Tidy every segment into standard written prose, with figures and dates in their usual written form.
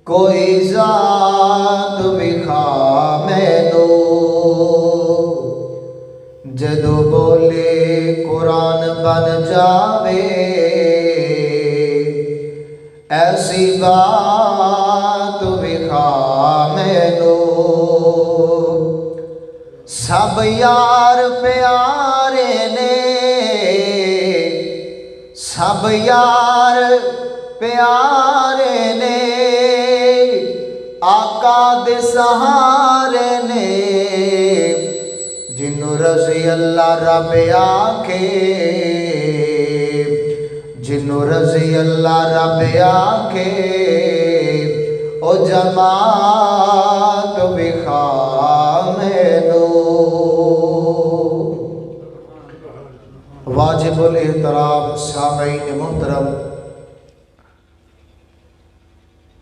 کوئی ذات وکھا مینوں جدو بولے قرآن بن جاوے ایسی بات وکھا مینوں سب یار پیارے نے سب یار پیارے نے آقا دے سہارے نے جنوں رضی اللہ رب آکھے جنوں رضی اللہ رب آکھے او جماعت وکھا مینوں۔ واجب الاحترام سامعین محترم،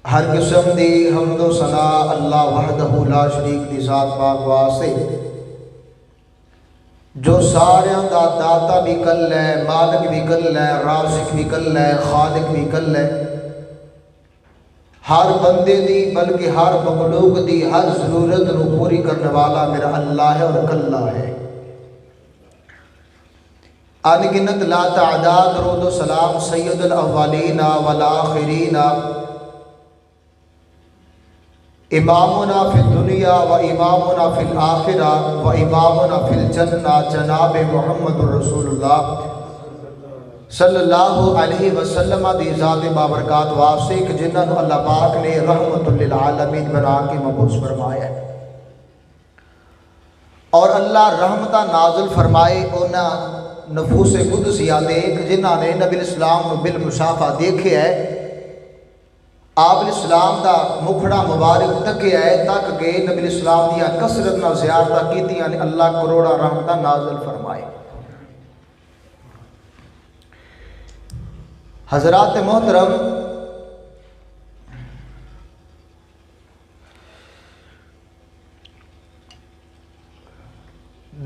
ہر قسم دی حمد و ثنا اللہ وحدہ لا شریک دی ذات پاک واسطے جو ساریاں دا داتا بھی کل ہے، مالک بھی کل ہے، رازق بھی کل ہے، خالق بھی کل ہے۔ ہر بندے دی بلکہ ہر مخلوق دی ہر ضرورت نو پوری کرنے والا میرا اللہ ہے اور کلہ ہے۔ ان گنت لا تعداد درود و سلام سید الاولین والآخرین امامنا فی الدنیا و امامنا فی الآخرہ و امامنا فی الجنہ جناب محمد رسول اللہ صلی اللہ علیہ وسلم دی ذات بابرکات واسطے کہ جنہاں نو اللہ پاک نے رحمت للعالمین بنا کے مبعوث فرمایا ہے، اور اللہ رحمتہ نازل فرمائے انہاں نفوس قدسیہ دے جنہاں نے نبی الاسلام نو بالمشافہ دیکھے ہے، آپ الاسلام دا مکھڑا مبارک تکے ہے تک کہ نبی الاسلام دیا کثرت نہ زیارتہ کیتی یعنی اللہ کروڑا رحمتہ نازل فرمائے۔ حضرات محترم،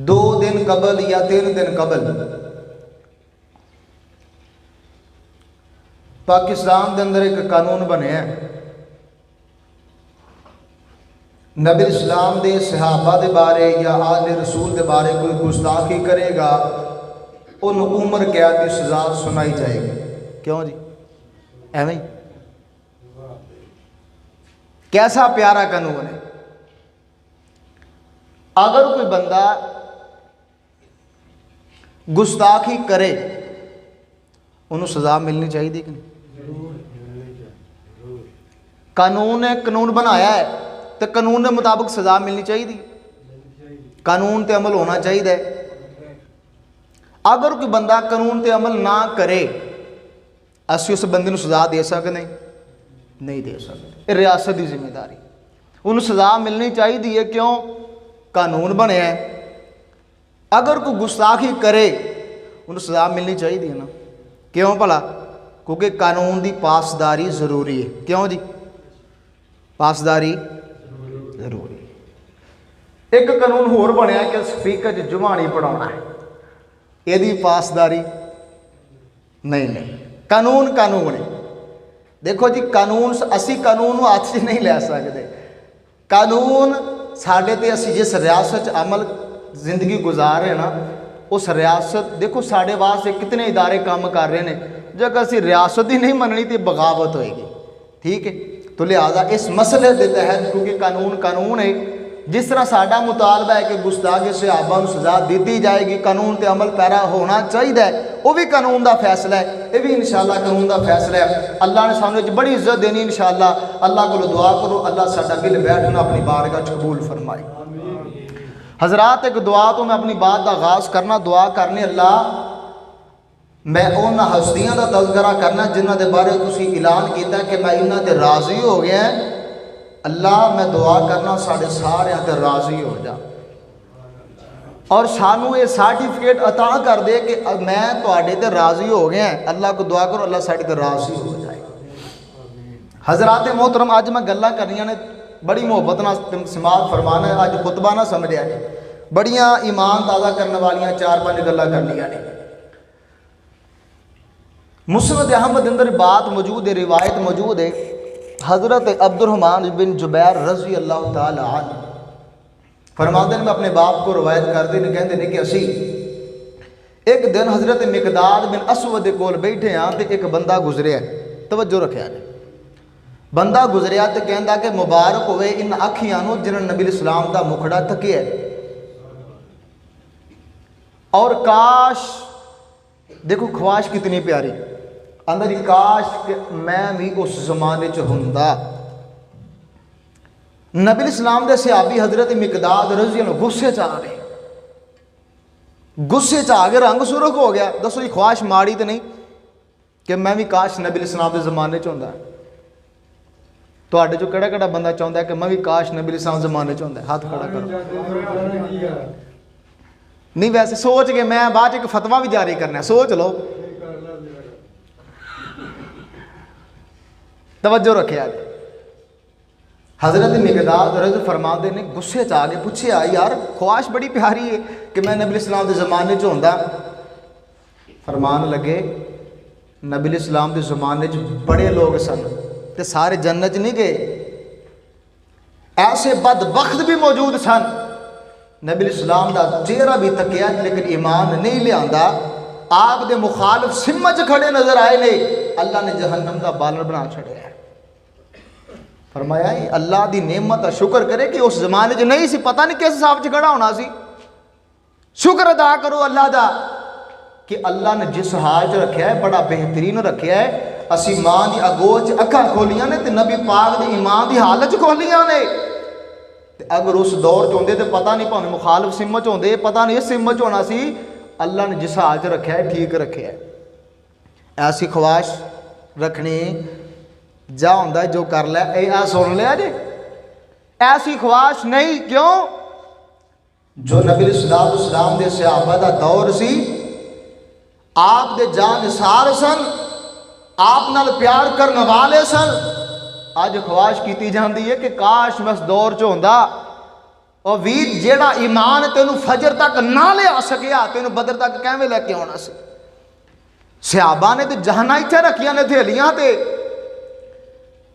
دو دن قبل یا 3 دن قبل پاکستان دے اندر ایک قانون بنے ہیں، نبی اسلام دے صحابہ دے بارے یا آل رسول دے بارے کوئی گستاخی کرے گا ان عمر قید کی سزا سنائی جائے گی۔ کیوں جی ایویں کیسا پیارا قانون ہے؟ اگر کوئی بندہ گستاخی کرے انہوں سزا ملنی چاہیے کہ نہیں؟ قانون نے قانون بنایا ہے تو قانون کے مطابق سزا ملنی چاہیے، قانون تے عمل ہونا چاہیے۔ اگر کوئی بندہ قانون تے عمل نہ کرے اسی اس بندے نو سزا دے سکتے نہیں دے سکتے، ریاست کی ذمہ داری، انہوں سزا ملنی چاہیے۔ کیوں؟ قانون بنے ہے، اگر کوئی گستاخی کرے انہوں سزا ملنی چاہیے نا۔ کیوں بھلا؟ کیونکہ قانون دی پاسداری ضروری ہے۔ کیوں جی؟ پاسداری ضروری ہے۔ ایک قانون ہور بنیا کہ سپیکر جمعہ نہیں پڑھانا ہے، یہ دی پاسداری نہیں۔ قانون قانون ہے۔ دیکھو جی قانون اسی قانون ہاتھ سے نہیں لے سکتے، قانون ساڈے تے اسی جس ریاست عمل زندگی گزار رہے نا اس ریاست دیکھو ساڈے واسطے کتنے ادارے کام کر رہے ہیں، جب اسی ریاست ہی نہیں مننی تو بغاوت ہوئے گی۔ ٹھیک ہے، تو لہٰذا اس مسئلے کے تحت کیونکہ قانون ہے، جس طرح ساڈا مطالبہ ہے کہ گستاخی صحابہ کو سزا دیتی جائے گی، قانون تے عمل پیرا ہونا چاہیے، وہ بھی قانون دا فیصلہ ہے، یہ بھی انشاءاللہ قانون دا فیصلہ ہے۔ اللہ نے سامنے بڑی عزت دینی انشاءاللہ۔ اللہ کو دعا کرو اللہ ساڈا دل بیٹھنا اپنی بارگاہ قبول فرمائے۔ حضرات ایک دعا تو میں اپنی بات کا آغاز کرنا، دعا کرنے اللہ میں ان ہستیاں کا تذکرہ کرنا جنہوں دے بارے تسی اعلان کیتا کہ میں انہاں تے راضی ہو گیا ہیں۔ اللہ میں دعا کرنا ساڑھے سارے تے راضی ہو جا اور سانو یہ سرٹیفکیٹ عطا کر دے کہ میں تواڈے تے راضی ہو گیا ہیں۔ اللہ کو دعا کرو اللہ ساڑھے تے راضی ہو جائے۔ حضرات محترم آج میں گلاں کرنیاں نے بڑی محبت نہ سماعت فرمانا ہے، آج خطبہ نہ سمجھیا ہے، بڑیاں ایمان تازہ کرنے والیاں 4-5 گلاں کرنیاں نے۔ مسند احمد اندر بات موجود ہے، روایت موجود ہے حضرت عبد الرحمن بن جبیر رضی اللہ تعالی عنہ فرماتے ہیں میں اپنے باپ کو روایت کرتے ہیں کہتے ہیں کہ اسی ایک دن حضرت مقداد بن اسود کول بیٹھے ہاں تے ایک بندہ گزریا ہے، توجہ رکھیا جائے، بندہ گزریا تے کہندا کہ مبارک ہوئے ان اکھیاں نو جنہاں نبی اسلام دا مکھڑا تکیا ہے، اور کاش دیکھو خواہش کتنی پیاری اندر کاش کہ میں بھی اس زمانے چ ہوندا۔ نبی اسلام دے صحابی حضرت مقداد رضی اللہ عنہ غصے چ آ گئے، غصے چ آ گئے، رنگ سرخ ہو گیا۔ دسو یہ خواہش ماڑی تو نہیں کہ میں بھی کاش نبی اسلام دے زمانے چ ہوندا؟ تواڈے چوں کیڑا کیڑا بندہ چاہندا ہے کہ میں بھی کاش نبی اسلام زمانے چ ہوندا؟ ہاتھ کھڑا کرو۔ نہیں ویسے سوچ کے میں بعد ایک فتویٰ بھی جاری کرنا ہے، سوچ لو، توجہ رکھے آج۔ حضرت مقداد رضی فرماندے نے غصے چ آ کے پوچھیا یار خواہش بڑی پیاری ہے کہ میں نبی اسلام دے زمانے چ ہوندا۔ فرمان لگے نبی اسلام دے زمانے چ بڑے لوگ سن تے سارے جنت نہیں گئے، ایسے بدبخت بھی موجود سن، نبی اسلام دا چہرہ بھی تکیا لیکن ایمان نہیں لے آندا، آپ دے مخالف سمجھ کھڑے نظر آئے نے، اللہ نے جہنم دا بالر بنا چھڑیا ہے۔ فرمایا اللہ دی نعمت دا شکر کرے کہ اس زمانے جو نہیں سی، پتہ نہیں کس حساب چ کھڑا ہونا سی، شکر ادا کرو اللہ دا کہ اللہ نے جس حال چ رکھیا ہے بڑا بہترین رکھیا ہے۔ اسی ماں دی اگوچ اکھاں کھولیاں نے تے نبی پاک دی ایمان دی حالت کھولیاں نے، اگر اس دور چ ہوندے تے پتہ نہیں پاویں مخالف سمت ہوندے، پتہ نہیں اس سمت ہونا سی، اللہ نے جس حال چ رکھیا ہے ٹھیک رکھیا ہے۔ ایسی خواہش رکھنی جا ہوندا جو کر لے، اے سن لیا جی، ایسی خواہش نہیں، کیوں؟ جو نبی اسلام دے صحابہ دا دور سی، آپ دے جان نثار سن، آپ نال پیار کرنے والے سن، اج خواہش کیتی جاندی ہے کہ کاش میں اس دور چ ہوندا، اور ویر جیڑا ایمان تینوں فجر تک نہ لے آ سکیا تینوں بدر تک کیویں لے کے آنا سی؟ صحابہ نے تے جہاں ایتھے رکھیاں نے تھیلیاں تے،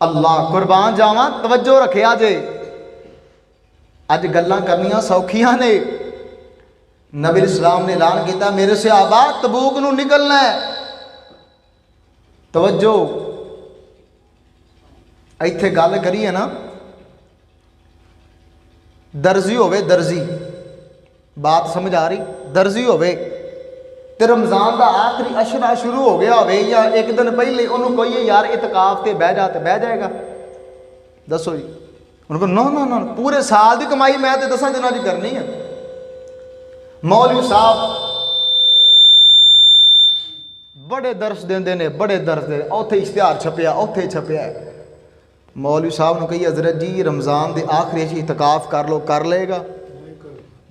اللہ قربان جاواں، توجہ رکھیا جے، اج گلاں کرنیاں سوکھیاں نے۔ نبی اسلام نے اعلان کیتا میرے صحابہ تبوک نو نکلنا ہے، توجہ ایتھے گل کریے نا، درزی ہوئے، درزی، بات سمجھ آ رہی؟ درزی ہوئے تے رمضان دا آخری عشرہ شروع ہو گیا ہوئے یا ایک دن پہلے انہوں کوئی یار اعتکاف تے بہ جا تے بہ جائے گا؟ دسو جی، انہوں کو نو پورے سال دی کمائی میں تے 10 دنوں دی کرنی ہے۔ مولوی صاحب بڑے درس دیندے نے، بڑے درس دے، اوتھے اشتہار چھپیا، اوتھے چھپیا ہے۔ مولوی صاحب نے کہی حضرت جی رمضان دے آخری چ اعتکاف کر لو، کر لے گا؟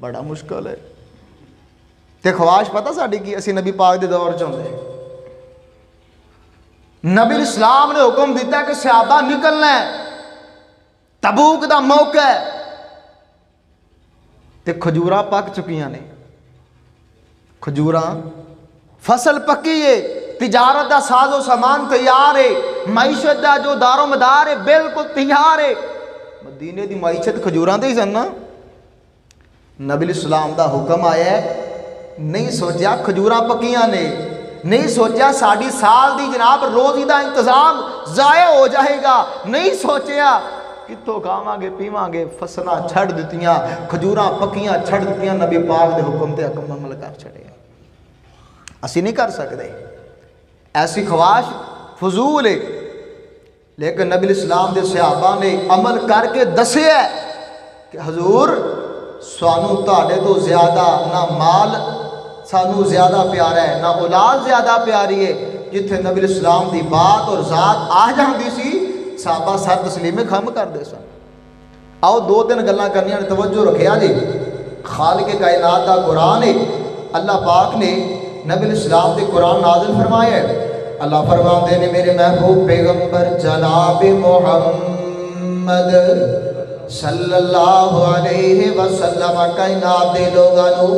بڑا مشکل ہے۔ تے خواہش پتہ ساڈی کی، اسی نبی پاک دے دور چ ہوندے، نبی اسلام نے حکم دیتا ہے کہ صحابہ نکلنا ہے، تبوک دا موقع ہے، تے کھجوراں پک چکیاں نے، کھجوراں فصل پکی ہے، تجارت دا ساز و سامان تیار ہے، معیشت دا جو دار و مدار ہے بالکل تیار ہے۔ مدینے دی معیشت کھجوراں تے ہی سن نا۔ نبی اسلام دا حکم آیا ہے، نہیں سوچیا کھجوراں پکیاں نے، نہیں سوچیا ساڑی سال دی جناب روزی دا انتظام ضائع ہو جائے گا، نہیں سوچیا کتوں کھاواں گے پیواں گے، فصلاں چھڑ دتیاں، کھجوراں پکیاں چھڑ دتیاں، نبی پاک دے حکم تے عمل کر چھڑے۔ اسی نہیں کر سکتے، ایسی خواہش فضول ہے، لیکن نبی اسلام دے صحابہ نے عمل کر کے دسیا کہ حضور سانو تہاڈے تو زیادہ نہ مال سانو زیادہ پیارا ہے، نہ اولاد زیادہ پیاری ہے۔ جتھے نبی اسلام دی بات اور ذات آ جاندی سی صحابہ سر تسلیم خم کر دے سن۔ آؤ 2-3 گلاں کرنیاں نے، توجہ رکھیا جی۔ خالق کائنات دا قرآن ہے، اللہ پاک نے نبی اسلام دے قرآن نازل فرمایا ہے۔ اللہ فرماتے نے میرے محبوب پیغمبر جناب محمد صلی اللہ علیہ وسلم کائنات دے لوگانو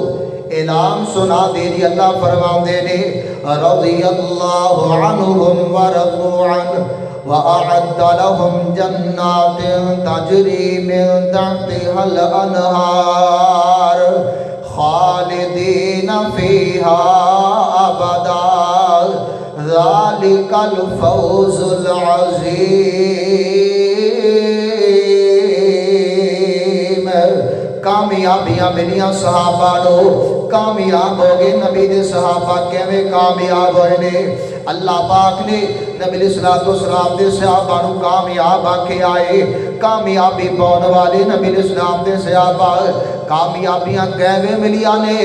اعلان سنا دے دی۔ اللہ فرماتے نے رضی اللہ عنہم ورضوا عنہ، وأعد لهم جنات تجري من تحتها الأنهار خالدين فيها أبدا ذلك الفوز العظيم۔ کامیابیاں ملیاں صحابہ نو، کامیاب ہو گئے نبی دے صحابہ کیویں کامیاب ہوئے نے؟ اللہ پاک نے نبی علیہ السلام دے صحابہ نو کامیاب آکھے آئے، کامیابی پاؤن والے نبی علیہ السلام دے صحابہ کامیابیاں کیویں ملیاں نے؟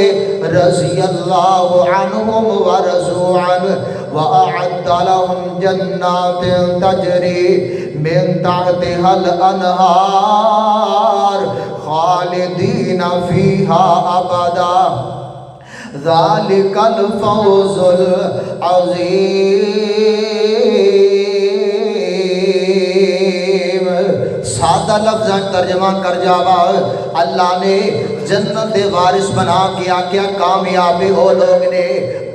رضی اللہ عنہم ورضوا عنہ وأعد لهم جنات تجري من تحتها الأنهار خالدين فيها أبدا ذلك الفوز العظيم۔ سادہ لفظ ترجمہ کر جاوا، اللہ نے جنت دے وارث بنا کے آکیا کامیابی ہو لوگ نے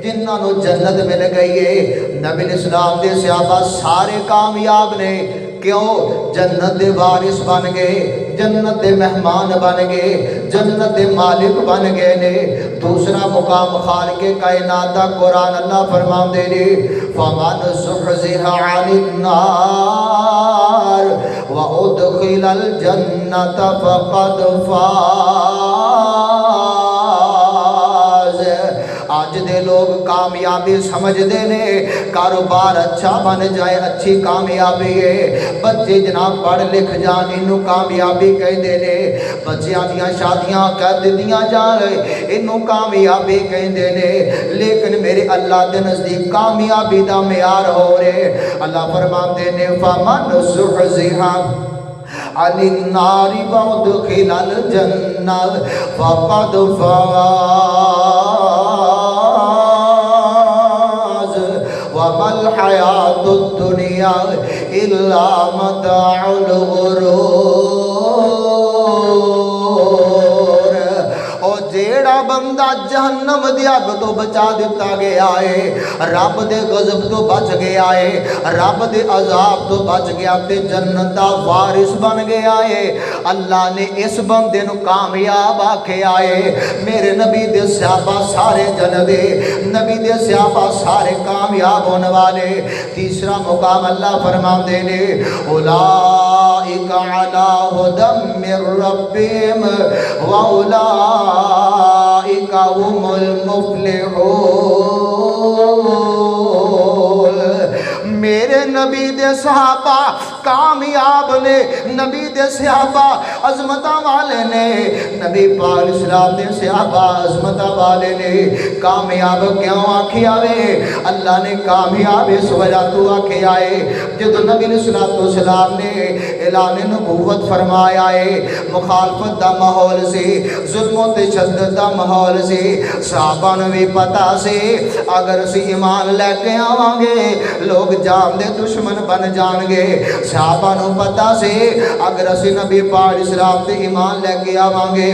جنہاں نو جنت مل گئی ہے۔ نبی علیہ السلام دے صحابہ سارے کامیاب نے، کیوں؟ جنت دے وارث بن گئے، جنت دے مہمان بن گئے، جنت دے مالک بن گئے نے۔ دوسرا مقام خالق کائنات دا قرآن اللہ فرماندے نے فَمَنْ زُحْزِحَ عَنِ النَّارِ وَأُدْخِلَ الْجَنَّةَ فَقَدْ فَازَ۔ آج دے لوگ کامیابی سمجھ دے نے، کاروبار اچھا بن جائے اچھی کامیابی ہے، بچے جناب پڑھ لکھ جان انہوں کامیابی کہہ دے نے، بچیاں دیاں شادیاں کر دیاں جان انہوں کامیابی کہہ دے نے۔ لیکن میرے اللہ دے نزدیک کامیابی دا معیار ہو رہے، اللہ فرمان دے نے فَمَنْ زُحْزِحَ عَنِ النَّارِ وَأُدْخِلَ الْجَنَّةَ فَقَدْ فَازَ وَمَا الْحَيَاةُ الدُّنْيَا إِلَّا مَتَاعُ الْغُرُورِ۔ اور جیڑا بندہ جہنم دی اگ تو بچا دیتا گیا ہے، رب دے غضب تو بچ گیا ہے، رب دے عذاب تو بچ گیا تے جنت دا وارث بن گیا ہے، اللہ نے اس بندے نو کامیاب آکھے آئے۔ میرے نبی دے صحابہ سارے جنتے، نبی دے صحابہ سارے کامیاب ہونے والے۔ تیسرا مقام اللہ فرماندے نے اولئک علی ھدی من ربہم واولئک هم المفلحون۔ میرے نبی دے صحابہ کامیاب نے، نبی دے صحابہ عظمتہ والے نے، نبی پاک اسلام دے صحابہ عظمتہ والے نے۔ کامیاب کیوں آکھی آوے؟ اللہ نے کامیاب اس وجہ تو آکھی آئے جب نبی علیہ السلام نے اعلان نبوت فرمایا ہے، مخالفت دا ماحول سے، ظلم و تشدد دا ماحول سے، صحابہ نے بھی پتا سے اگر اسی ایمان لے کے آواں گے لوگ جان دے دشمن بن جان گے۔ صحابہ نو پتا سے اگر اسی نبی پاک اسلام دے ایمان لے کے آواں گے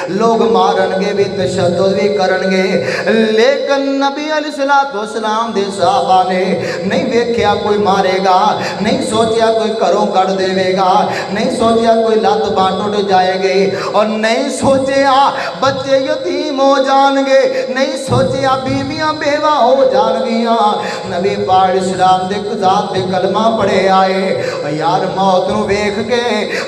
لوگ مارن گے بھی، تشدد بھی کرن گے، لیکن نبی علیہ السلام دے صحابہ نے نہیں ویکھیا کوئی مارے گا، نہیں سوچیا کوئی کروں کر دے گا، نہیں سوچیا کوئی لات بانٹ اٹھ جائے گے، اور نہیں سوچیا بچے یتیم ہو جان گے، نہیں سوچیا بیویاں بیوہ ہو جان گیاں۔ نبی پاک اسلام دے ذات دے کلمہ پڑھے آئے، یار موت نو ویکھ کے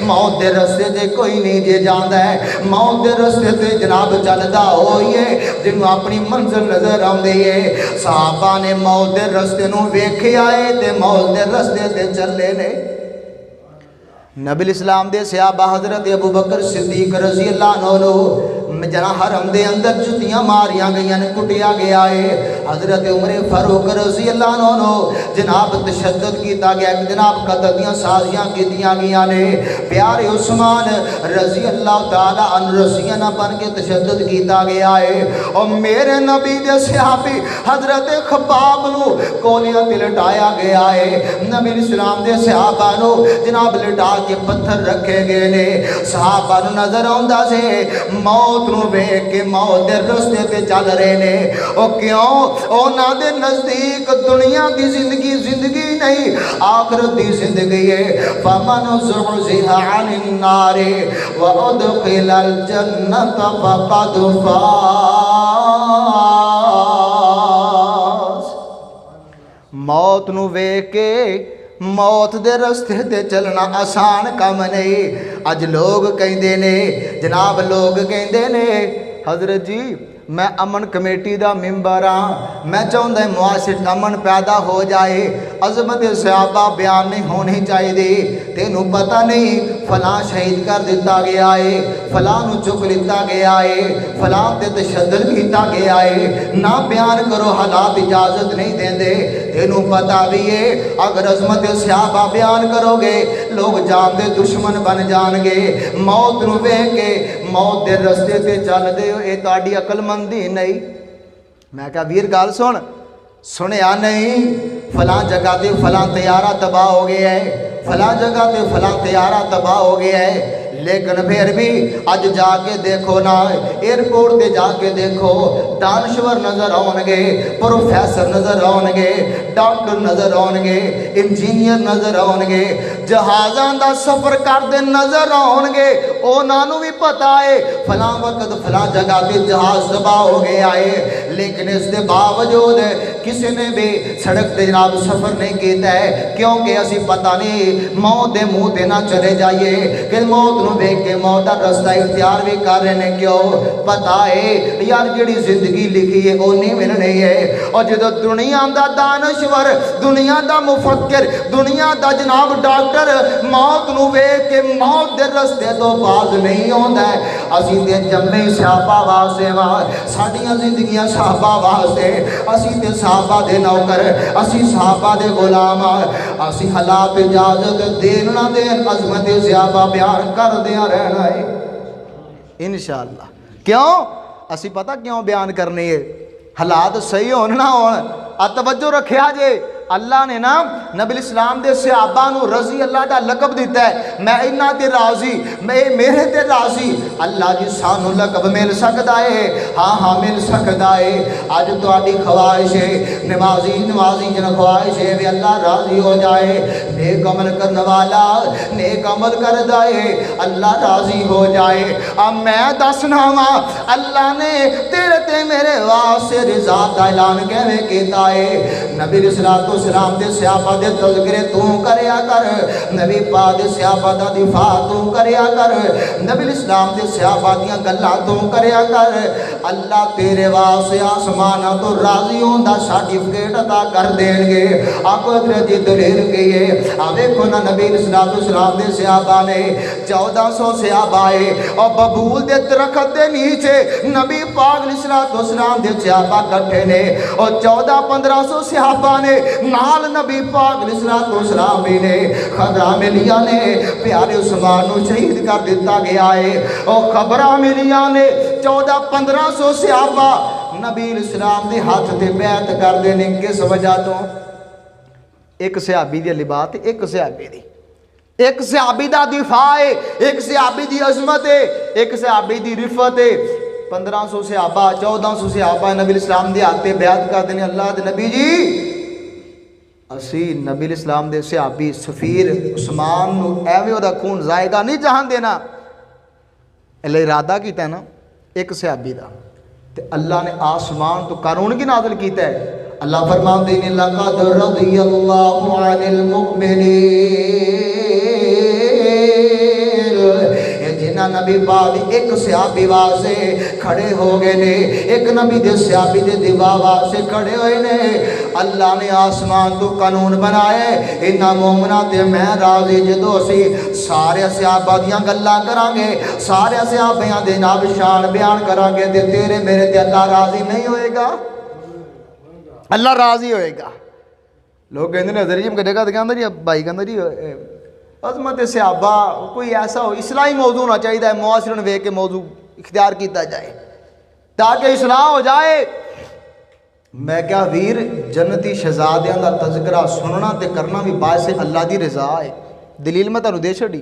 موت دے رستے دے کوئی نہیں جے جاندا ہے، موت دے رستے تے جناب چلدا ہوئیے جنہوں اپنی منزل نظر آندی ہے۔ صحابہ نے موت دے رستے نو ویکھے آئے تے موت دے رستے تے چلے نے۔ نبی الاسلام دے صحابہ حضرت ابو بکر صدیق رضی اللہ عنہ جنا حرم دے اندر جتیاں ماریاں گئیاں نے، کٹیا گیا ہے۔ حضرت عمر فاروق رضی اللہ عنہ جناب تشدد کیتا گیا، جناب قتل دیاں سازیاں کیتیاں گئیاں نے۔ پیارے عثمان رضی اللہ تعالی عنہ رسیاں نہ بن کے تشدد کیتا گیا ہے۔ اور میرے نبی دے صحابی حضرت خباب نو کولیاں تے لٹایا گیا ہے۔ نبی الاسلام دے صحابہ نو جناب لٹا کے پتھر رکھے گئے نے۔ صحابہ نو نظر آندا سے موت نوں ویکھ کے موت دے رستے تے چل رہے نے او کیوں انہاں دے نزدیک دنیا دی زندگی نہیں آخرت دی زندگی ہے فمن زحزح عن النار وادخل الجنة فقد فاز موت نو ویکھ کے موت دے رستے تے چلنا آسان کم نہیں اج لوگ کہندے نے جناب لوگ کہندے نے حضرت جی میں امن کمیٹی دا ممبر ہاں میں چاہتا ہے معاشرے امن پیدا ہو جائے عظمت صحابہ بیان نہیں ہونی چاہیے تینوں پتہ نہیں فلاں شہید کر دیتا گیا ہے فلاں نو چک لیتا گیا ہے فلاں تے تشدد کیتا گیا ہے نہ بیان کرو حالات اجازت نہیں دیندے تینوں پتہ بھی ہے اگر عظمت صحابہ بیان کرو گے لوگ جان دے دشمن بن جان گے موت نو ویکھ کے موت دے رستے تے چل دے اے تہاڈی عقل مندی نہیں میں کہا ویر گل سنیا نہیں فلاں جگہ تے فلاں طیارہ تباہ ہو گیا ہے فلاں جگہ تے فلاں طیارہ تباہ ہو گیا ہے لیکن پھر بھی اج جا کے دیکھو نا ایئرپورٹ تے جا کے دیکھو دانشور نظر آن گے پروفیسر نظر آن گے ڈاکٹر نظر آن گے انجینئر نظر آن گے جہازاں دا سفر کردے نظر آن گے انہاں نوں بھی پتہ ہے فلاں وقت فلاں جگہ تے جہاز تباہ ہو گیا ہے لیکن اس دے باوجود کسی نے بھی سڑک تے جناب سفر نہیں کیتا ہے کیونکہ اسی پتہ نہیں موت دے منہ تے نہ چلے جائیے کہ موت نوں ویکھ کے موت دا رستہ اختیار بھی کر رہے ہیں کیوں پتہ ہے یار جڑی زندگی لکھی ہے وہ نہیں ملنی ہے اور جدو دنیا دا دانشور دنیا دا مفکر دنیا دا جناب ڈاکٹر موت نوں ویکھ کے موت دے رستے تو باز نہیں ہوندا ہے اسی تے جمے صحابہ واسطے ساڈیاں زندگیاں صحابہ واسطے اسی تے صحابہ دے نوکر اسی صحابہ دے غلام اسی حالات اجازت دین نہ دین عظمت صحابہ بیان کر دیا رہنا ہے انشاءاللہ کیوں اسی پتہ کیوں بیان کرنی ہے حالات صحیح ہون نہ ہون توجہ رکھیا جے اللہ نے نا نبی اسلام دے صحابہ نو رضی اللہ دا لقب دیتا ہے میں انہاں تے راضی میں میرے تے راضی اللہ جی سانو لقب مل سکدا ہے ہاں مل سکدا ہے اج تہاڈی خواہش ہے نمازی جن خواہش ہے وی اللہ راضی ہو جائے نیک عمل کرنے والا نیک عمل کردا ہے اللہ راضی ہو جائے اب میں دسنا وا اللہ نے تیرے تے میرے واسطے رضا دا اعلان کیویں کیتا ہے نبی اسلام دے صحابہ دے تذکرے تو کریا کر نبی پاک دے صحابہ دا دفاع تو کریا کر نبی اسلام دے صحابہ دیاں گلاں تو کریا کر اللہ تیرے واسطے آسماناں تو راضی ہوندا سرٹیفکیٹ عطا کر دین گے آپ حضرت جی دلیل کہیے ویکھو نا نبی اسلام دے صحابہ نے 1400 صحابہ آئے اور ببول دے درخت دے نیچے نبی پاک اسلام دے صحابہ کٹھے نے اور 1400-1500 صحابہ نے نال نبی پاک علیہ السلام بھی نے خبراں ملیاں نے پیارے عثمان نو شہید کر دیتا گیا ہے اور خبراں ملیاں نے 1400-1500 صحابہ نبی اسلام دے ہاتھ تے بیعت کر دینے کس وجہ تو ایک صحابی دی لبات ایک صحابی دی ایک صحابی دا دفاع ہے ایک صحابی دی عظمت ہے ایک صحابی دی رفت ہے 1500 صحابہ 1400 صحابہ نبی اسلام دے ہاتھ تے بیعت کر دینے اللہ دے نبی جی اسی نبی اسلام دے صحابی سفیر عثمان نو ایویں دا خون ضائع نہیں جہان دینا اللہ ارادہ کیتا ہے نا ایک صحابی دا تے اللہ نے آسمان تو قانون کی نازل کیتا ہے اللہ فرماتے ہیں لقد رضی اللہ عن المؤمنین جنہ نبی پاک ایک صحابی واسے کھڑے ہو گئے نے ایک نبی دے صحابی دے دفاع واسے کھڑے ہوئے نے اللہ نے آسمان تو قانون بنائے انہاں مومناں تے میں راضی جدو اسی سارے صحابہ دیاں گلاں کران گے سارے صحابیاں دے نام شان بیان کران گے تے تیرے میرے تے اللہ راضی نہیں ہوئے گا اللہ راضی ہوئے گا لوگ کہندے نے حضرت جی ہم کہے گا تے کہندا جی بھائی کہندا جی عظمت صحابہ کوئی ایسا ہو اسلامی موضوع ہونا چاہیے معاشرے میں ویکھ کے موضوع اختیار کیتا جائے تاکہ اصلاح ہو جائے میں کیا ویر جنتی شہزادیاں دا تذکرہ سننا تے کرنا بھی باعث اللہ دی رضا ہے دلیل میں تانوں دے چھڈی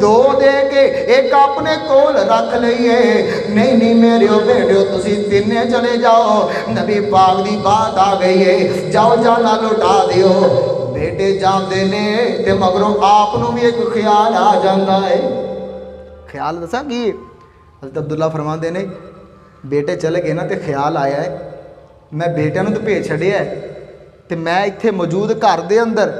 دو دے کے ایک اپنے کول رکھ لئیے نہیں نہیں میرے بیٹے تسی تینے چلے جاؤ نبی پاک دی بات آ گئی ہے جاؤ جانا لوٹا دیو بیٹے جاندے نے تے مگروں آپ نو بھی ایک خیال آ جاندہ ہے خیال دسا کی حضرت عبداللہ فرماندے نے بیٹے چلے گئے نا تے خیال آیا ہے میں بیٹے نو تو بھیج چھڑیا ہے تے میں ایتھے موجود گھر دے اندر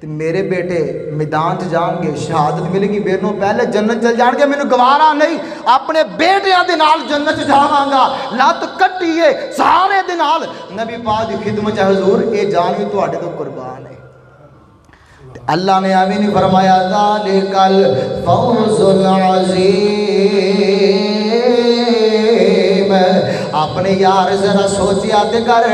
تے میرے بیٹے میدان چ جان گے شہادت ملے گی میرے پہلے جنت چل جان گے مینوں گوارا نہیں اپنے بیٹیاں دے نال جنت چ جاواں گا لت کٹیے سارے دے نال نبی پاک دی خدمت چ حضور اے جان بھی تواڈے تو قربان ہے اللہ نے آمین نہیں فرمایا ذالک الفوز العظیم اپنے یار ذرا سوچیا تے کر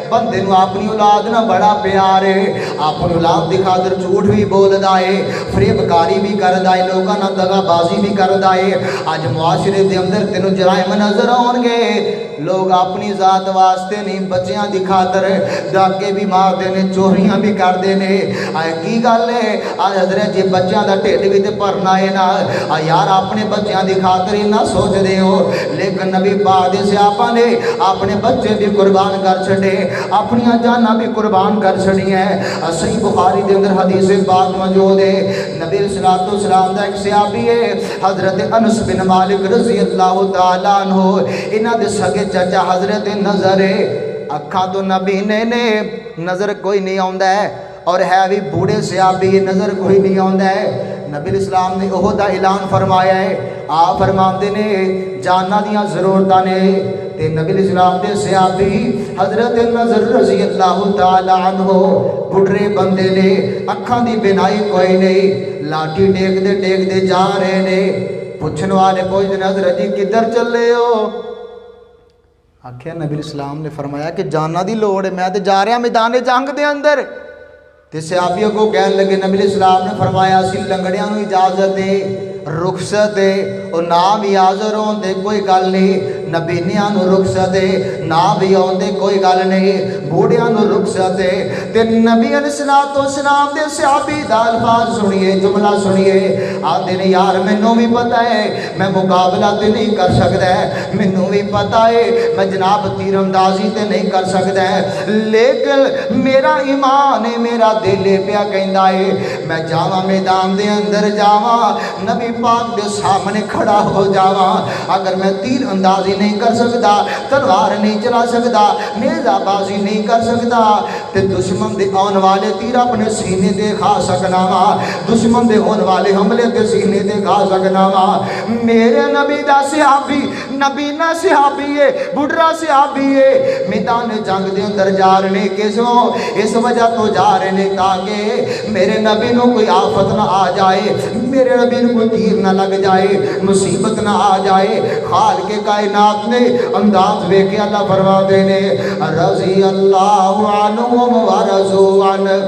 بندے نو اپنی اولاد نہ بڑا پیار ہے اپنی اولاد دی خاطر جھوٹ بھی بولدا ہے فریب کاری بھی کردا ہے لوکاں نال دغا بازی بھی کردا ہے اج معاشرے دے اندر تینوں جرائم نظر آون گے لوگ اپنی ذات واسطے نہیں بچیاں دی خاطر ڈاکے بھی مار دے نے چوریاں بھی کر دے نے اے کی گل ہے اج حضرت جی بچیاں دا ٹھڈ بھی تے بھرنا ہے نا یار اپنے بچیاں دی خاطر نہ سوچ دے ہو لیکن نبی پاک دے صحابہ نے اپنے بچے بھی قربان کر چھڑے اپنی جاناں بھی قربان کر چھڑی ہیں صحیح بخاری دے اندر حدیث پاک موجود ہے نبی صلی اللہ علیہ وسلم دا ایک صحابی ہے حضرت انس بن مالک رضی اللہ تعالی عنہ انہاں دے سگے چچا حضرت نظر اکھاں تو نبی نے نظر کوئی نہیں آندا ہے اور ہے بھی بوڑھے صحابی نظر کوئی نہیں آندا ہے نبی الاسلام نے اوہ دا اعلان فرمایا ہے آپ فرماندے نے جاننا دیاں ضرورتاں نے تے نبی الاسلام دے صحابی حضرت نظر رضی اللہ تعالی عنہ بڑھے بندے نے اکھاں دی بینائی کوئی نہیں لاٹھی ٹیک دے جا رہے نے پوچھن والے پوچھتے نظر جی کدھر چلے ہو آکھیا نبی الاسلام نے فرمایا کہ جاننا دی لوڑ ہے میں تے جا رہا میدان جنگ دے اندر تے صحابیوں کو کہنے لگے نبی الاسلام نے فرمایا اسی لنگڑیاں نو اجازت دے رخصت دے اور نہ بھی حاضر ہون دے کوئی گل نہیں نبینیاں نو رخصت دے نہ بھی ہون دے کوئی گل نہیں بوڑھیاں نو رخصت دے تے نبی علیہ السلام دے صحابی دا الفاظ سنیے جملہ سنیے آندے نے یار مینوں بھی پتہ ہے میں مقابلہ تے نہیں کر سکدا ہے مینوں بھی پتہ ہے میں جناب تیر اندازی تے نہیں کر سکدا ہے لیکن میرا ایمان ہے میرا دل پیا کہندا ہے میں جاواں میدان دے اندر جاواں نبی پاک دے سامنے کھڑا ہو جاواں اگر میں تیر اندازی نہیں کر سکتا تلوار نہیں چلا سکتا نیزہ بازی نہیں کر سکتا تے دشمن دے آن والے تیر اپنے سینے دے کھا سکنا وا دشمن دے ہون والے حملے دے سینے دے کھا سکنا وا میرے نبی دا صحابی نبی نہ صحابی ہے بڑھا صحابی ہے میدان جنگ دے اندر جا رہے کسوں اس وجہ تو جا رہے تاکہ میرے نبی نو کوئی آفت نہ آ جائے میرے نبی نو کوئی تیر نہ لگ جائے مصیبت نہ آ جائے خالق کائنات نے انداز ویکھے اللہ فرماتے نے رضی اللہ عنہم ورضوا عنہ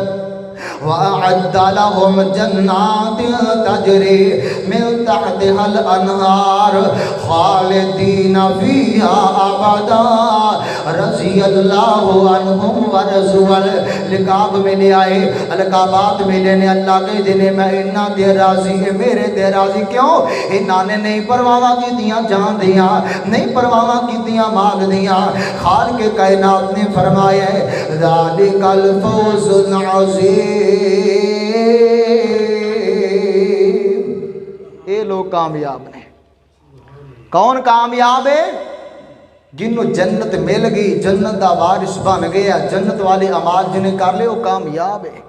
وَأَعَدَّ لَهُمْ جَنَّاتٍ تَجْرِي مِن تَحْتِهَا الْأَنْهَارُ خَالِدِينَ فِيهَا أَبَدًا رضی اللہ عنہم ورضوا عنہ لقاب میں لے آئے القابات میں لینے اللہ کے دنے میں انہاں دے راضی ہے میرے دے راضی کیوں انہاں نے نہیں پرواہ کی دیاں جان دیاں نہیں پرواہ کی دیاں مال دیاں خالق کائنات نے فرمایا ہے ذالک الفوز العظیم اے لوگ کامیاب نے کون کامیاب ہے جنہوں جنت مل گئی جنت دا وارث بن گیا جنت والے اعمال جنہیں کر لے وہ کامیاب ہے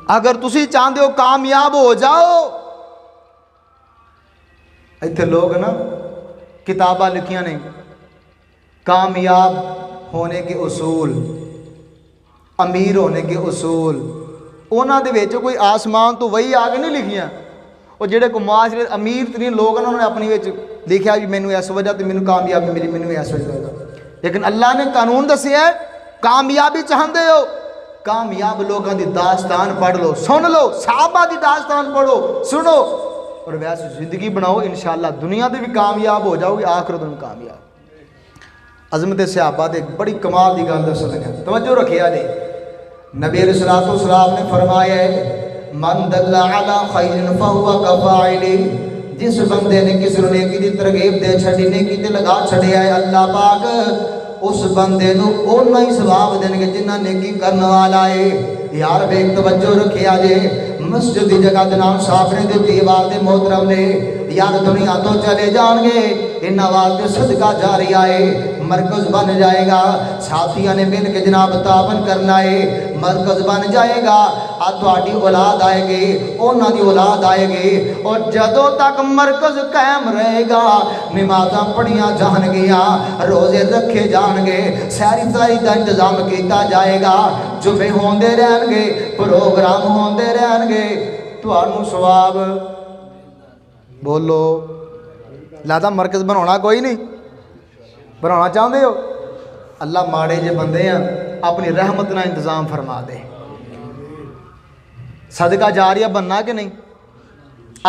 اگر تسی چاہتے ہو کامیاب ہو جاؤ ایتھے لوگ نا کتاباں لکھیاں نے کامیاب ہونے کے اصول امیر ہونے کے اصول اونا دے ویچو کوئی آسمان تو وہی آگے نہیں لکھیاں اور جڑے کو معاشرے امیر ترین لوگ انہوں نے اپنی ویچ لکھیا بھی مینوں اس وجہ تے مینوں کامیابی ملی مینوں اس وجہ لیکن اللہ نے قانون دسیا ہے کامیابی چاہندے ہو کامیاب لوگوں دی داستان پڑھ لو سن لو صحابہ دی داستان پڑھو سنو اور ویسے زندگی بناؤ انشاءاللہ دنیا دے بھی کامیاب ہو جاؤ گے آخرت میں کامیاب عظمت صحابہ دے بڑی کمال دی گل دس لگا توجہ رکھیا جی نبی علیہ الصلوۃ والسلام نے فرمایا ہے من دل علی خیر فہو کفاعلی، جس بندے نے کسی نیکی دی ترغیب دے چھڑی، نیکی تے لگا چھڑیا ہے اللہ پاک اس بندے نو اونا ہی ثواب دیں گے جنہ نیکی کرنے والا ہے۔ یار بے توجہ رکھیا جے، مسجد دی جگہ دے نام صاحب نے دیتی والد محترم نے، یار دنیا تو چلے جان گے ان آواز کے صدقہ جاری آئے، مرکز بن جائے گا، ساتھیاں نے مل کے جناب تعاون کرنا ہے، مرکز بن جائے گا، تہاڈی اولاد آئے گی، انہاں دی اولاد آئے گی، اور جدوں تک مرکز قائم رہے گا نمازاں پڑھیاں جان گیاں، روزے رکھے جان گے، ساری ساری دا انتظام کیتا جائے گا، جمعے ہوندے رہن گے، پروگرام ہوندے رہن گے، تہانوں ثواب بولو لادا مرکز بنانا کوئی نہیں بنانا چاہتے ہو؟ اللہ ماڑے جے بندے ہیں اپنی رحمت نہ انتظام فرما دے، صدقہ جاریہ بننا کہ نہیں؟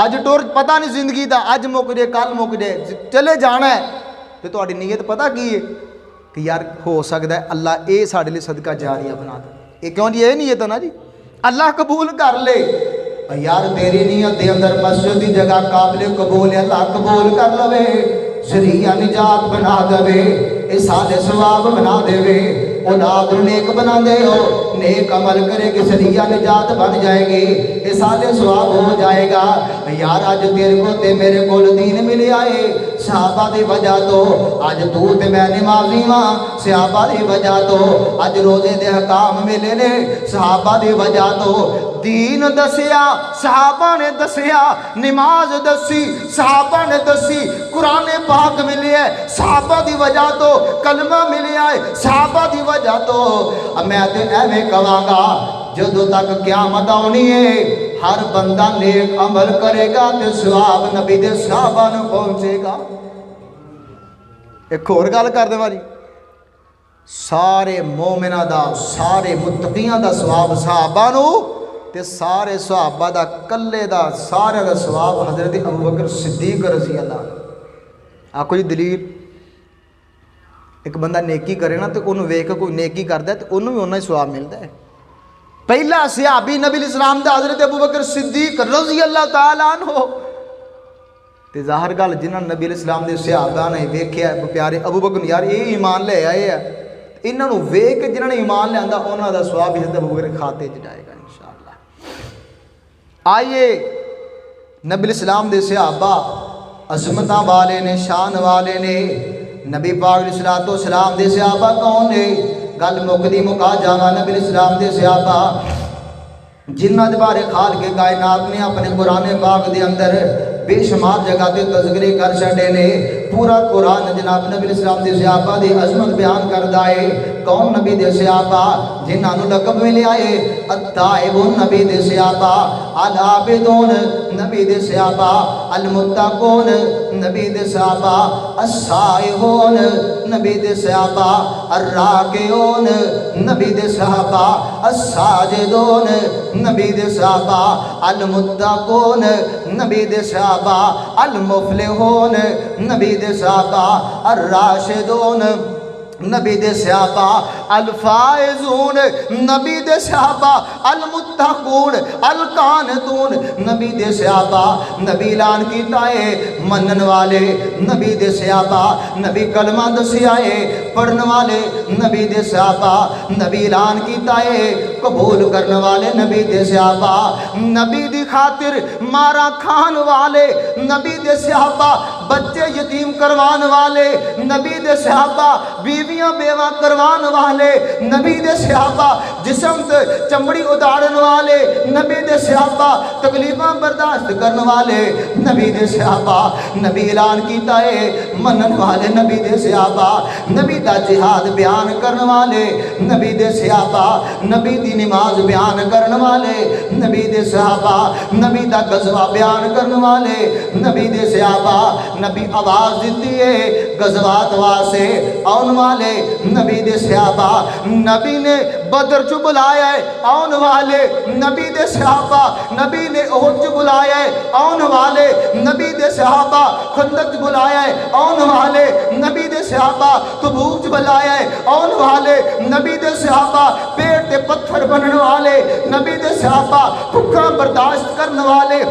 اج ٹور پتہ نہیں زندگی دا، اج مک جے کل مک جے، چلے جانا ہے تو تہاڈی نیت پتہ کی ہے کہ یار ہو سکتا ہے اللہ اے ساڈے لئی صدقہ جاریہ بنا دے، یہ کیوں جی یہ نیت ہے نا جی، اللہ قبول کر لے، یار تیری نیت دے اندر مسجد دی جگہ قابل قبول ہے، اللہ قبول کر لوے، ذریعہ نجات بنا دے، احسان ثواب بنا دے، اولاد نیک بنا دے ہو، نیک عمل کرے کہ ذریعہ نجات بن جائے گی، احسان ثواب ہو جائے گا۔ یار آج تیرے کو تے میرے کو دین ملے آئے صحابہ دی وجہ تو، آج تو تے میں نمازی ماں صحابہ دی وجہ تو، آج روزے دے حکام ملے نے صحابہ دی وجہ تو، دین دسیا صحابہ نے دسیا، نماز دسی صحابہ نے دسی، قرآن پاک ملے ہے صحابہ دی وجہ تو، کلمہ ملے آئے صحابہ دی وجہ تو، اب میں تے ایویں کہاں گا جدوں تک قیامت آنی ہے ہر بندہ نیک عمل کرے گا تے ثواب نبی دے صحابہ نو پہنچے گا۔ ایک اور گل کر دے بھائی، سارے مومنہ دا سارے متقیاں دا ثواب صحابہ نو تے سارے صحابہ دا کلے دا سارے دا ثواب حضرت ابوبکر صدیق رضی اللہ عنہ۔ آکو جی دلیل، ایک بندہ نیکی کرے نا تو انہوں ویکھ کے کوئی نیکی کردا ہے تو انہوں بھی انہاں ہی ثواب ملدا ہے۔ پہلا صحابی نبی علیہ السلام دا حضرت ابوبکر صدیق رضی اللہ تعالیٰ عنہ، تے ظاہر گل جنہاں نبی علیہ السلام دے صحابہ نے ویکھیا پیارے ابوبکر یار یہ ایمان لے آئے ہیں، انہاں نوں ویکھ کے جنہاں نے ایمان لیندا انہاں دا ثواب حضرت ابوبکر کے کھاتے چ جائے گا انشاءاللہ۔ آئیے نبی علیہ السلام دے صحابہ عظمتاں والے نے، شان والے نے، نبی پاک علیہ السلام دے صحابہ کون نے؟ گل مکدی مکا جاواں، نبی علیہ السلام دے صحابہ جنہ دے بارے خالق کائنات نے اپنے قرآن پاک دے اندر بے شمار جگہ تے تذکرے کر چھڈے نے، پورا قرآن جناب نبی علیہ السلام دے صحابہ دی عظمت بیان کردا ہے۔ کون نبی دے صحابہ جنہاں نوں لقب ملیا ہے التائبون، نبی دے صحابہ العابدون، نبی دے صحابہ المتقون، نبی دے صحابہ السائحون، نبی دے صحابہ الراکعون، نبی دے صحابہ الساجدون، نبی دے صحابہ المتقون، نبی دے صحابہ المفلحون، نبی دے صحابہ الراشدون، نبی دے صحابہ الفائزون، نبی دے صحابہ المتقون القانتون، نبی دے صحابہ نبی اعلان کیتا ہے منن والے، نبی دے صحابہ نبی کلمہ دسیا ہے پڑھن والے، نبی دے صحابہ نبی اعلان کیتا ہے قبول کرنے والے، نبی دے صحابہ نبی دی خاطر مارا کھان والے، نبی دے صحابہ بچے یتیم کروان والے، نبی دے صحابہ بیویاں بیوہ کروان والے، نبی دے صحابہ جسم تے چمڑی اتارن والے، نبی دے صحابہ تکلیفاں برداشت کرنے والے، نبی دے صحابہ نبی اعلان کیتا ہے منن والے، نبی دے صحابہ نبی دا جہاد بیان کرنے والے، نبی دے صحابہ نبی دی نماز بیان کرنے والے، نبی دے صحابہ نبی دا غزوہ بیان کرنے والے، نبی دے صحابہ نبی آواز دیتی ہے غزوات واسطے آن والے، نبی دے صحابہ صحابہ نبی نے بدر چ بلایا ہے آن والے نبی دے صحابہ نبی نے احد چ بلایا ہے آن والے نبی دے صحابہ خندق چ بلایا ہے آن والے نبی دے صحابہ تبوک چ بلایا ہے آن والے نبی دے صحابہ پیٹ تے پتھر بننے والے نبی دے صحابہ بھوکاں برداشت کرنے والے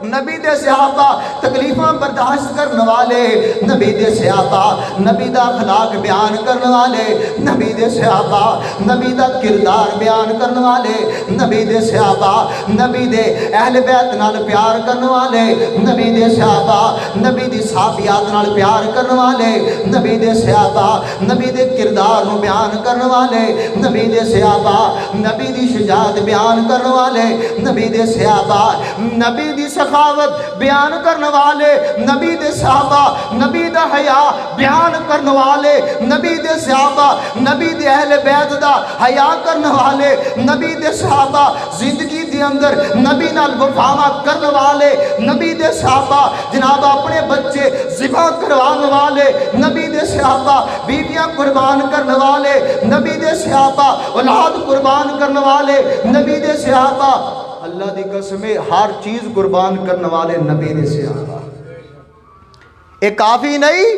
نبی دے صحابہ تکلیفاں برداشت کرنے والے نبی دے صحابہ نبی دا اخلاق بیان کرنے والے نبی دے صحابہ نبی دا کردار بیان کرنے والے نبی دے صحابہ نبی دے اہل بیت نال پیار کرنے والے نبی دے صحابہ نبی دی صحابیات نال پیار کرنے والے نبی دے صحابہ نبی دے کردار نو بیان کرنے والے نبی دے صحابہ نبی دی شجاعت بیان کرنے والے نبی دے صحابہ نبی دی سخاوت بیان کرنے والے نبی دے صحابہ نبی دا حیا بیان کرنے والے نبی دے صحابہ نبی دے اہل بیت دا حیا کرنے والے نبی دے صحابہ زندگی دے اندر نبی نال وفا کرنے والے نبی دے صحابہ جناب اپنے بچے ذبح کروانے والے نبی دے صحابہ بیویاں قربان کرنے والے نبی دے صحابہ اولاد قربان کرنے والے نبی دے صحابہ اللہ دی قسم ہر چیز قربان کرنے والے نبی دے صحابہ اے کافی نہیں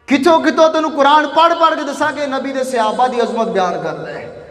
کتوں تینوں قرآن پڑھ کے دسا کہ نبی دے صحابہ دی عظمت بیان کر رہے ہیں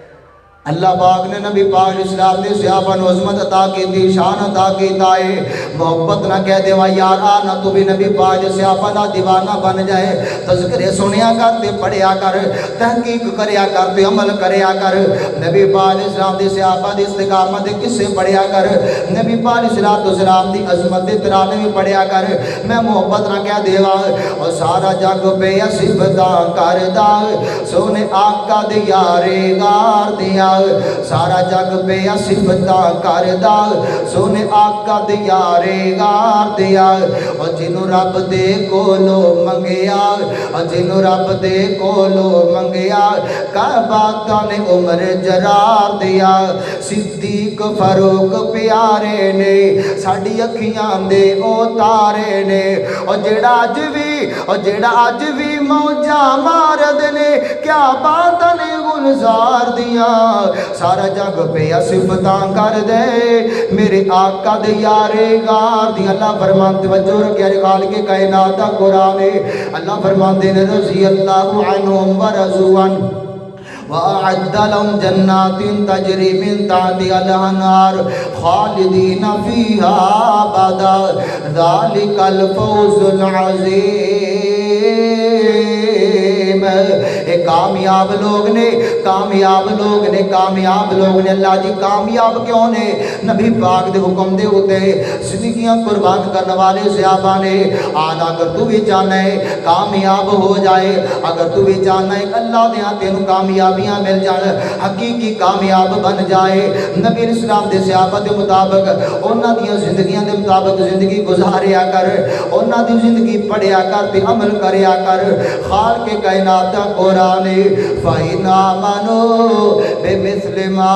اللہ پاک نے نبی پاک اسلام دے صحابہ نو عظمت عطا کی دی شان عطا کی تائے محبت نہ کہہ دے وا یار آنا تو بھی نبی پاک دے صحابہ دا دیوانہ بن جائے تذکرے سنیا کر تے پڑھیا کر تحقیق کریا کر تے عمل کریا کر نبی پاک اسلام دے صحابہ دی استقامت دے قصے پڑھیا کر نبی پاک اسلام دی عظمت دے ترانے بھی پڑھیا کر میں محبت نہ کہہ دے وا اور سارا جگ پہ صفتاں کردا سونے آقا دے یارے گار دیا سارا جگ پہ صفتاں کردا سونے آقا دے یارے گار دیا اور جنوں رب دے کولو منگیا اور جنوں رب دے کولو منگیا کعبہ نے عمر جرار دیا صدیق فاروق پیارے نے ساڈی اکھیاں دے او تارے نے اور جیڑا اج بھی موجاں مارد نے کیا بات نے گلزار دیا سارا جگ پہ صفتاں کر دے میرے آقا دے یارے غار دی اللہ فرماتے توجہ رکھیا خالق کائنات دا قرآن ہے اللہ فرماتے نے رضی اللہ عنہم ورضوا عنہ وَأَعَدَّ لَهُمْ جَنَّاتٍ تَجْرِي مِن تَحْتِهَا الْأَنْهَارُ خَالِدِينَ فِيهَا أَبَدًا ذَلِكَ الْفَوْزُ الْعَظِيمُ کامیاب لوگ نے اللہ جی کامیاب کیوں نے نبی پاک دے حکم دے ہوتے زندگیاں قربان کرنے والے صحابہ نے آج اگر تو بھی چاہنا ہے کامیاب ہو جائے اگر تو بھی چاہنا ہے اللہ دے ہاں تینوں کامیابیاں مل جائے حقیقی کامیاب بن جائے نبی اسلام دے صحابہ دے مطابق انہاں دیاں زندگیاں دے مطابق زندگی گزاریا کر انہاں دی زندگی پڑھیا کر تے عمل کریا کر خالق کائنات دا قرآن فَإِنْ آمَنُوا بِمِثْلِ مَا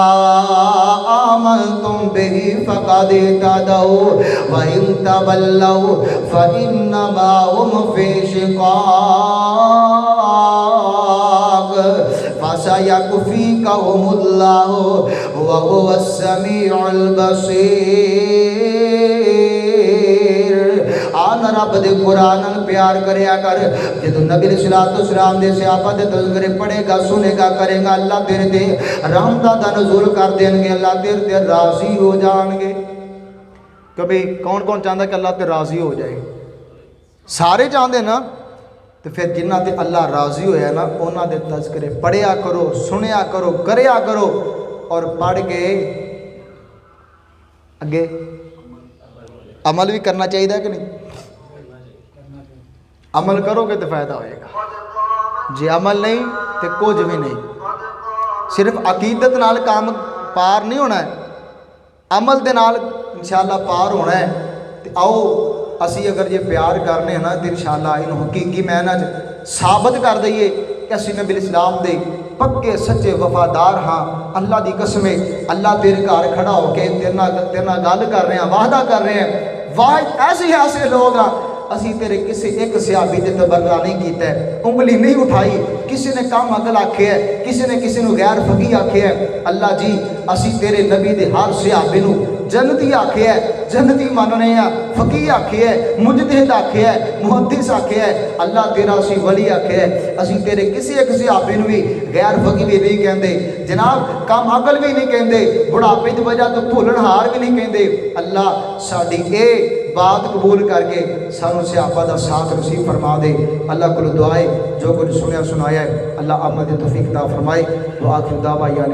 آمَنْتُمْ بِهِ فَقَدِ اهْتَدَوْا وَإِنْ تَوَلَّوْا فَإِنَّمَا هُمْ فِي شِقَاقٍ فَسَيَكْفِيكَهُمُ اللَّهُ وَهُوَ السَّمِيعُ الْبَصِيرُ آنا رب دے قرآن پیار کریا کر جدو نبی صلی اللہ علیہ وسلم دے صحابہ دے تذکرے پڑھے گا سنے گا کرے گا اللہ تیرے دے رحمتہ دا نزول کر دیں گے اللہ تیرے دے راضی ہو جان گے کبھی کون چاہتا کہ اللہ تے راضی ہو جائے سارے چاہتے نا تو پھر جنہ تے اللہ راضی ہویا نا انہاں دے تذکرے پڑھیا کرو سنیا کرو کریا کرو اور پڑھ کے اگے عمل بھی کرنا چاہیے کہ نہیں عمل کرو گے تو فائدہ ہوئے گا جی عمل نہیں تو کچھ بھی نہیں صرف عقیدت نال کام پار نہیں ہونا ہے عمل دے نال انشاءاللہ پار ہونا ہے تو آؤ اسی اگر یہ پیار کرنے ہیں نا تو انشاءاللہ انہوں حقیقی معنی ثابت کر دئیے کہ اسی نبی اسلام دے پکے سچے وفادار ہاں اللہ دی قسمیں اللہ تیرے گھر کھڑا ہو کے تیرنا گل کر رہے ہیں وعدہ کر رہے ہیں واحد ایسے لوگ ہیں اسی تیرے کسی ایک صحابی تے تبرہ نہیں کیتا ہے، انگلی نہیں اٹھائی، کسی نے کام عقل آکھے ہے، کسی نے کسی نو غیر فقی آکھے ہے۔ اللہ جی اسی تیرے نبی دے ہر صحابی نو جنتی آکھے ہے، جنتی ماننے ہیں، فقی آکھے ہے، مجتہد آکھے ہے، محدث آکھے ہے۔ اللہ تیرا اسی ولی آکھے ہے، اسی تیرے کسی ایک صحابی نو بھی غیر فقی بھی نہیں کہندے، جناب کام عقل بھی نہیں کہندے، بڑھاپے دی وجہ تو بھولن ہار بھی نہیں کہندے۔ اللہ ساڈی اے بات قبول کر کے سانو صحابہ دا ساتھ نصیب فرما دے۔ اللہ کو دعائے جو کچھ سنیا سنایا ہے اللہ عمل دی توفیق عطا فرمائے۔ وآخر دعوانا